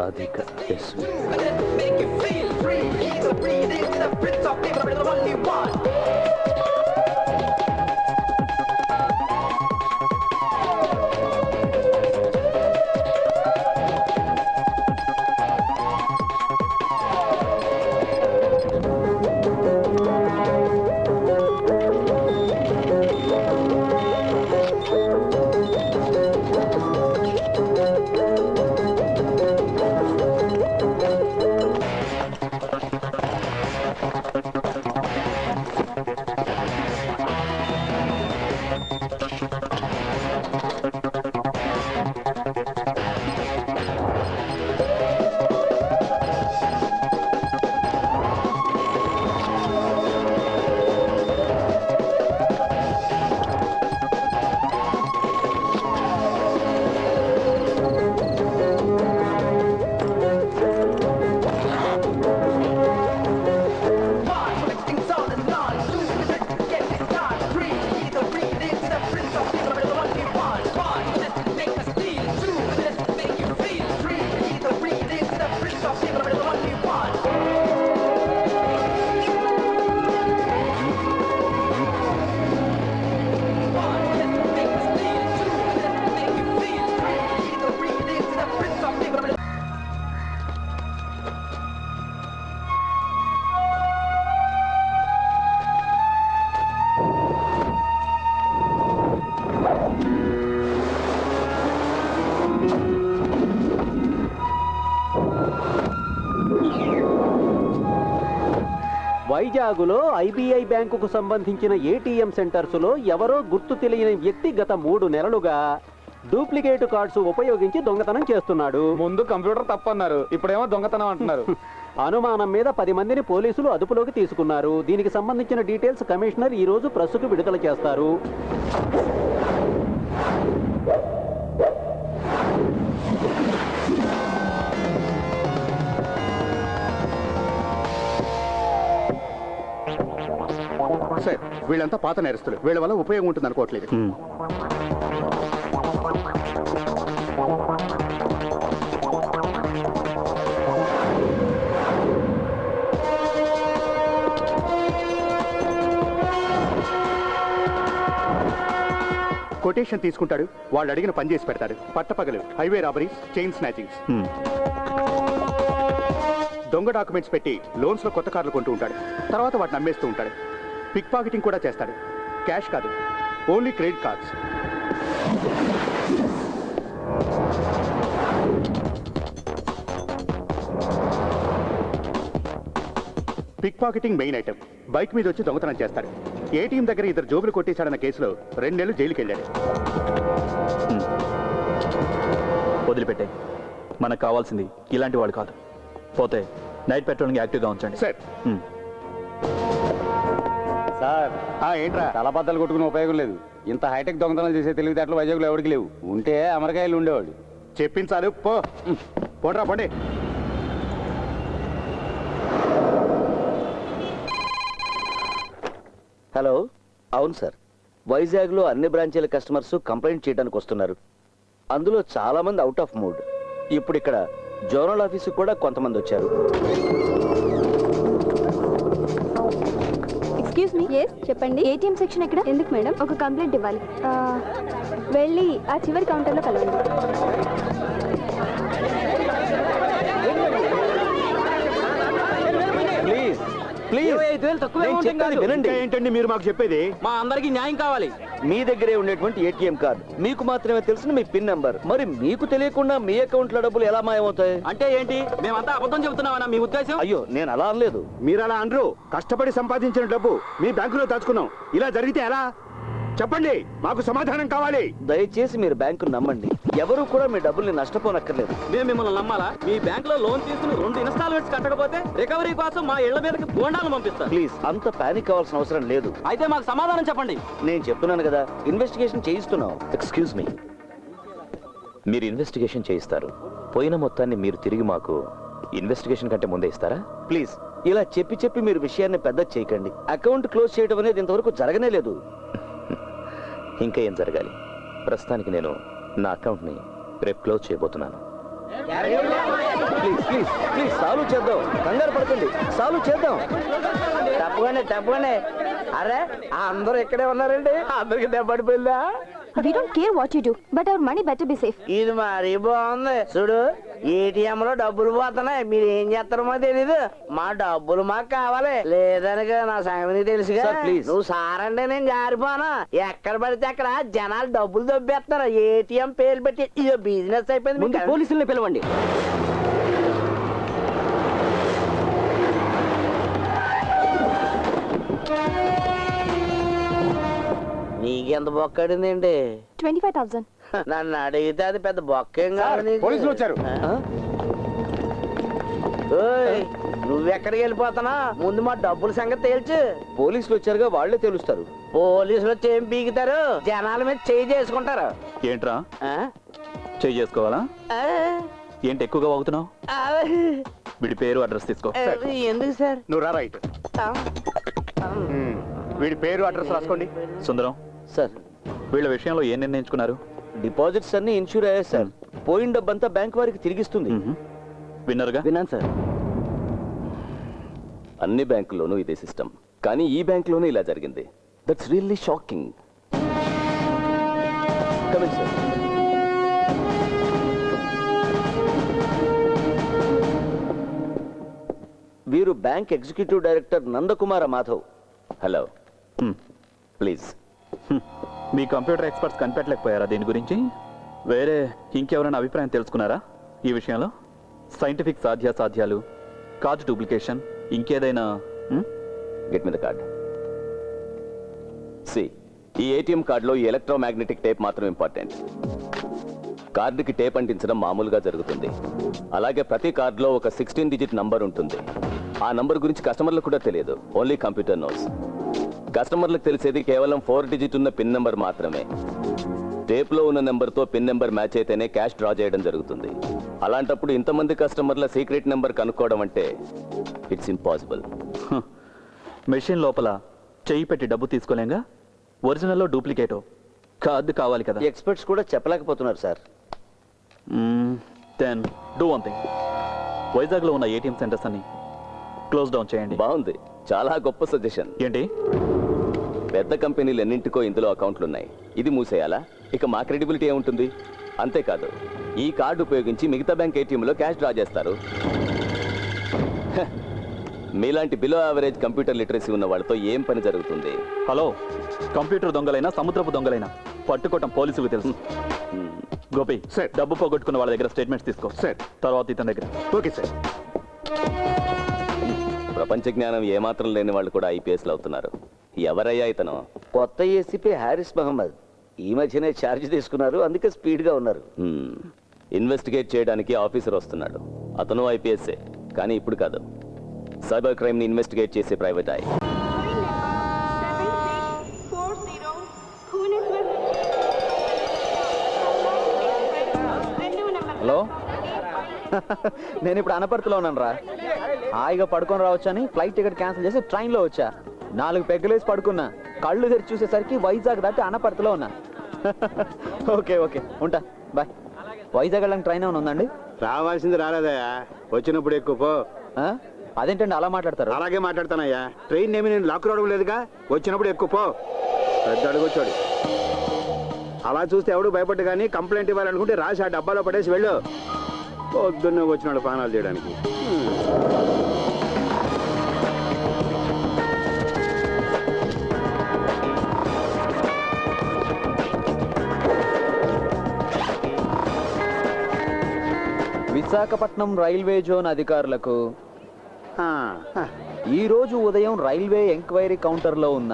Radhika SV. వైజాగులో IBI బ్యాంకుకు సంబంధించిన ATM సెంటర్స్లో ఎవరో గుర్తు తెలియని వ్యక్తి గత 3 నెలలుగా డూప్లికేట్ కార్డ్స్ ఉపయోగించి దొంగతనం చేస్తున్నాడు. ముందు కంప్యూటర్ తప్పన్నారు, ఇప్పుడేమో దొంగతనం అంటున్నారు. అనుమానం మీద 10 మందిని పోలీసులు అదుపులోకి తీసుకున్నారు. దీనికి సంబంధించిన డీటెయిల్స్ కమిషనర్ ఈ రోజు ప్రెస్కు విడుదల చేస్తారు. సార్, వీళ్ళంతా పాత నేరస్తులు. వీళ్ళ వల్ల ఉపయోగం ఉంటుంది అనుకోవట్లేదు. కొటేషన్ తీసుకుంటాడు, వాళ్ళు అడిగిన పని చేసి పెడతాడు. పట్టపగలు హైవే రాబరీస్, చైన్ స్నాచింగ్స్. దొంగ డాక్యుమెంట్స్ పెట్టి లోన్స్ లో కొత్త కార్లు కొంటూ ఉంటాడు. తర్వాత వాటిని అమ్మేస్తూ ఉంటాడు. పిక్ పాకెటింగ్ కూడా చేస్తాడు. క్యాష్ కాదు, only credit cards. Pick pocketing main item. Bike మీద వచ్చి దొంగతనం చేస్తాడు. ఏటీఎం దగ్గర 2 జోబులు కొట్టేశాడన్న కేసులో 2 నెలలు జైలుకి వెళ్ళాడు. వదిలిపెట్టే, మనకు కావాల్సింది ఇలాంటి వాడు కాదు. పోతే నైట్ పెట్రోలింగ్ యాక్టివ్గా ఉంచండి. సార్. సార్, ఏంట్రా? తలబద్దలు కొట్టుకునే ఉపయోగం లేదు. ఇంత హైటెక్ దొంగతనాలు చేసే తెలివితేటలు వైజాగ్లో ఎవరికి లేవు. ఉంటే అమెరికాయలు ఉండేవాడు. చెప్పించాలు, పోండ్రా పండి. హలో, అవును సార్. వైజాగ్లో అన్ని బ్రాంచీల కస్టమర్స్ కంప్లైంట్ చేయడానికి వస్తున్నారు. అందులో చాలా మంది అవుట్ ఆఫ్ మూడ్. ఇప్పుడు ఇక్కడ జోనల్ ఆఫీసు కూడా కొంతమంది వచ్చారు. Excuse me. yes చెప్పండి. ఏటీఎం సెక్షన్ ఎక్కడ? ఎందుకు మేడం? ఒక కంప్లైంట్ ఇవ్వాలి. వెళ్ళి ఆ చివరి కౌంటర్లో కలవండి. ఏంటండి మీరు మాకు చెప్పేది? మా అందరికి న్యాయం కావాలి. మీ దగ్గరే ఉండేటువంటి ఏటీఎం కార్డు, మీకు మాత్రమే తెలిసిన మీ పిన్ నంబర్, మరి మీకు తెలియకుండా మీ అకౌంట్ లో డబ్బులు ఎలా మాయమవుతాయి? అంటే ఏంటి? మేమంతా అబద్ధం చెబుతున్నామన్నా మీ ఉద్దేశం? అయ్యో, నేను అలా అనలేదు. మీరు అలా అనరు. కష్టపడి సంపాదించిన డబ్బు మీ బ్యాంకులో దాచుకున్నాం. ఇలా జరిగితే ఎలా? చెప్పండి, మాకు సమాధానం కావాలి. దయచేసి మీరు బ్యాంకు నమ్మండి. ఎవరు కూడా మీ డబ్బుల్ని నష్టపోనక్కర్లేదు. మేము మిమ్మల్ని నమ్మాలా? మీ బ్యాంక్ లో లోన్ తీసుకుని 2 ఇన్స్టాల్మెంట్స్ కట్టకపోతే రికవరీ కోసం మా ఇళ్ల మీదకి బోండాలు పంపిస్తాం. ప్లీజ్, అంత పానిక్ అవ్వాల్సిన అవసరం లేదు. అయితే మాకు సమాధానం చెప్పండి. నేను చెప్తున్నాను కదా, ఇన్వెస్టిగేషన్ చేయిస్తున్నాం. ఎక్స్క్యూజ్ మీ, మీరు ఇన్వెస్టిగేషన్ చేయిస్తారు. పోయిన మొత్తాన్ని మీరు తిరిగి మాకు ఇన్వెస్టిగేషన్ కంటే ముందే ఇస్తారా? ప్లీజ్, ఇలా చెప్పి చెప్పి మీరు విషయాన్ని పెద్ద చేయకండి. అకౌంట్ క్లోజ్ చేయడం అనేది ఇంతవరకు జరగనే లేదు. ఇంకా ఏం జరగాలి? ప్రస్తుతానికి నేను నా అకౌంట్ని రేపు క్లోజ్ చేయబోతున్నాను. ప్లీజ్ ప్లీజ్ ప్లీజ్ సాల్వ్ చేద్దాం, కంగారు పడకండి, సాల్వ్ చేద్దాం. తప్పగానే అరే అందరూ ఇక్కడే ఉన్నారండి, అందరికి దెబ్బడిపోయిందా? We don't care what you do, but our money better be safe. ఇది మరీ బాగుంది చూడు, ఏటీఎం లో డబ్బులు పోతున్నాయి, మీరు ఏం చేస్తారో తెలీదు, మా డబ్బులు మాకు కావాలి, లేదనక నా సంగతి తెలుసుగా. నువ్వు సారంటే నేను జారిపోను, ఎక్కడ పడితే అక్కడ జనాలు డబ్బులు దొబ్బేస్తున్నారు, ఏటీఎం పేరు పెట్టి ఇదో బిజినెస్ అయిపోయింది. పోలీసుల్ని పిలవండి. నీకెంత బొక్కడింది ఏంటి? 25,000. నన్ను అడిగితే అది పెద్ద బొక్కేం కాదు. పోలీసులు వచ్చారు. ఓయ్, నువ్వెక్కడికి వెళ్ళిపోతానా? ముందు మా డబ్బుల సంగతి తేల్చు. పోలీసులు వచ్చారుగా, వాళ్ళే తెలుస్తారు. పోలీసులు వచ్చి ఏం పీకుతారు, జనాల మీద చేయి చేసుకుంటారు. ఏంట్రా ఆ? చెయ్యి చేసుకోవాలా? ఆ? ఏంటి ఎక్కువగా వాగుతున్నావు? ఆ? వీడి పేరు అడ్రస్ తీసుకో. ఎందుకు సార్? నువ్వు రా రైట్. ఆ? వీడి పేరు అడ్రస్ రాసుకోండి. సుందరం సార్, వీళ్ళ విషయంలో ఏం నిర్ణయించుకున్నారు? డిపాజిట్స్ అన్ని ఇన్సూర్ అయ్యాయి సార్, పోయిన డబ్బంతా బ్యాంక్ వారికి తిరిగిస్తుంది. విన్నరుగా? విన్నాను సార్. అన్ని బ్యాంకుల్లోనూ ఇదే సిస్టమ్, కానీ ఈ బ్యాంకులోనూ ఇలా జరిగింది. That's really shocking. Coming sir. వీరు bank executive director Nandakumar Madhav. Hello, please. మీ కంప్యూటర్ ఎక్స్పర్ట్స్ కనిపెట్టలేకపోయారా దీని గురించి? వేరే ఇంకెవరైనా అభిప్రాయం తెలుసుకున్నారా ఈ విషయంలో? సైంటిఫిక్ సాధ్యాసాధ్యాలు, కార్డు డూప్లికేషన్, ఇంకేదైనా? Get me the card. See, ఈ ఏటీఎం కార్డులో ఈ ఎలక్ట్రోమాగ్నెటిక్ టేప్ మాత్రం ఇంపార్టెంట్. కార్డుకి టేప్ అంటించడం మామూలుగా జరుగుతుంది. అలాగే ప్రతి కార్డులో ఒక 16 డిజిట్ నంబర్ ఉంటుంది. ఆ నంబర్ గురించి కస్టమర్లకు కూడా తెలియదు, ఓన్లీ కంప్యూటర్ నోస్. కస్టమర్లకు తెలిసేది కేవలం 4 డిజిట్ ఉన్న పిన్ నెంబర్ మాత్రమే. టేప్లో ఉన్న నెంబర్తో పిన్ నెంబర్ మ్యాచ్ అయితేనే క్యాష్ డ్రా చేయడం జరుగుతుంది. అలాంటప్పుడు ఇంతమంది కస్టమర్ల సీక్రెట్ నెంబర్ కనుక్కోవడం అంటే ఇట్స్ ఇంపాసిబుల్. మెషిన్ లోపల చెయ్యి పెట్టి డబ్బు తీసుకోలేంగా, ఒరిజినల్లో డూప్లికేటో కార్డు కావాలి కదా. ఎక్స్పర్ట్స్ కూడా చెప్పలేకపోతున్నారు sir. Then do one thing, వైజాగ్లో ఉన్న ఏటీఎం సెంటర్స్ అన్ని క్లోజ్ డౌన్ చేయండి. బాగుంది, చాలా గొప్ప సజెషన్. ఏంటి? పెద్ద కంపెనీలు ఎన్నింటికో ఇందులో అకౌంట్లు ఉన్నాయి, ఇది మూసేయాలా? ఇక మా క్రెడిబిలిటీ ఏముంటుంది? అంతేకాదు, ఈ కార్డు ఉపయోగించి మిగతా బ్యాంక్ ఏటీఎంలో క్యాష్ డ్రా చేస్తారు. మీలాంటి బిలో యావరేజ్ కంప్యూటర్ లిటరసీ ఉన్న వాళ్ళతో ఏం పని జరుగుతుంది? హలో, కంప్యూటర్ దొంగలైనా సముద్రపు దొంగలైనా పట్టుకోవటం పోలీసులకు తెలుసు. గోపి, సార్. డబ్బు పోగొట్టుకున్న వాళ్ళ దగ్గర స్టేట్మెంట్స్ తీసుకో. సార్. తర్వాత ఇతని దగ్గర. Okay sir. ప్రపంచ జ్ఞానం ఏమాత్రం లేని వాళ్ళు కూడా ఐపీఎస్లు అవుతున్నారు. ఎవరయ్యా ఇతను? కొత్త ఏసీపీ హారిస్ మహమ్మద్. ఈ మధ్యనే ఛార్జ్ తీసుకున్నారు, అందుకే స్పీడ్గా ఉన్నారు. ఇన్వెస్టిగేట్ చేయడానికి ఆఫీసర్ వస్తున్నాడు. అతను ఐపీఎస్ఏ, కానీ ఇప్పుడు కాదు. సైబర్ క్రైమ్ ని ఇన్వెస్టిగేట్ చేసే ప్రైవేట్ ఐ. హలో, నేను ఇప్పుడు అనపర్తిలో ఉన్నాను రా. హాయిగా పడుకొని రావచ్చు అని ఫ్లైట్ టికెట్ క్యాన్సిల్ చేసి ట్రైన్లో వచ్చా. 4 పెగ్గలేసి పడుకున్నా, కళ్ళు తెరిచి చూసేసరికి వైజాగ్ దాటి అనపర్తిలో ఉన్నా. ఓకే ఓకే, ఉంటా, బాయ్. వైజాగ్ వెళ్ళడానికి ట్రైన్ ఏమైనా ఉందండి? రావాల్సింది రాలేదయ్యా, వచ్చినప్పుడు ఎక్కువ పో. ఆ? అదేంటండి అలా మాట్లాడతారు? అలాగే మాట్లాడతానయ్యా. ట్రైన్ ఏమి నేను లాక్ రావడం లేదుగా, వచ్చినప్పుడు ఎక్కువ పో. పెద్ద అడుగొచ్చాడు. అలా చూస్తే ఎవడు భయపడ్డు, కానీ కంప్లైంట్ ఇవ్వాలనుకుంటే రాసి ఆ డబ్బాలో పడేసి వెళ్ళు. పొద్దున్నే వచ్చినాడు పానాలు చేయడానికి. విశాఖపట్నం రైల్వే జోన్ అధికారులకు ఆ, ఈ రోజు ఉదయం రైల్వే ఎంక్వైరీ కౌంటర్లో ఉన్న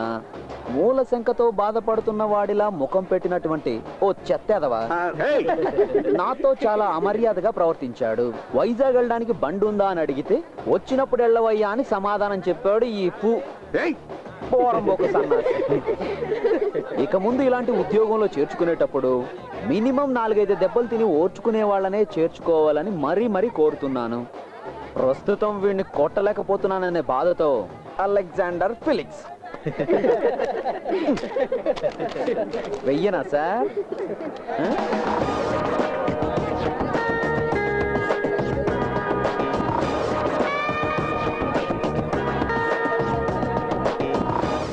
మూల శంకతో బాధపడుతున్న వాడిలా ముఖం పెట్టినటువంటి ఓ చెత్తెదవా ఏయ్! నాతో చాలా అమర్యాదగా ప్రవర్తించాడు. వైజాగ్ వెళ్ళడానికి బండి ఉందా అని అడిగితే వచ్చినప్పుడు వెళ్ళవయ్యా అని సమాధానం చెప్పాడు ఈ ఏయ్! పోరంబోకు సన్నాసి. ఇక ముందు ఇలాంటి ఉద్యోగంలో చేర్చుకునేటప్పుడు మినిమం 4-5 దెబ్బలు తిని ఓర్చుకునే వాళ్ళనే చేర్చుకోవాలని మరీ కోరుతున్నాను. ప్రస్తుతం వీడిని కొట్టలేకపోతున్నాననే బాధతో అలెగ్జాండర్ ఫిలిక్స్. వెయ్యనా సార్?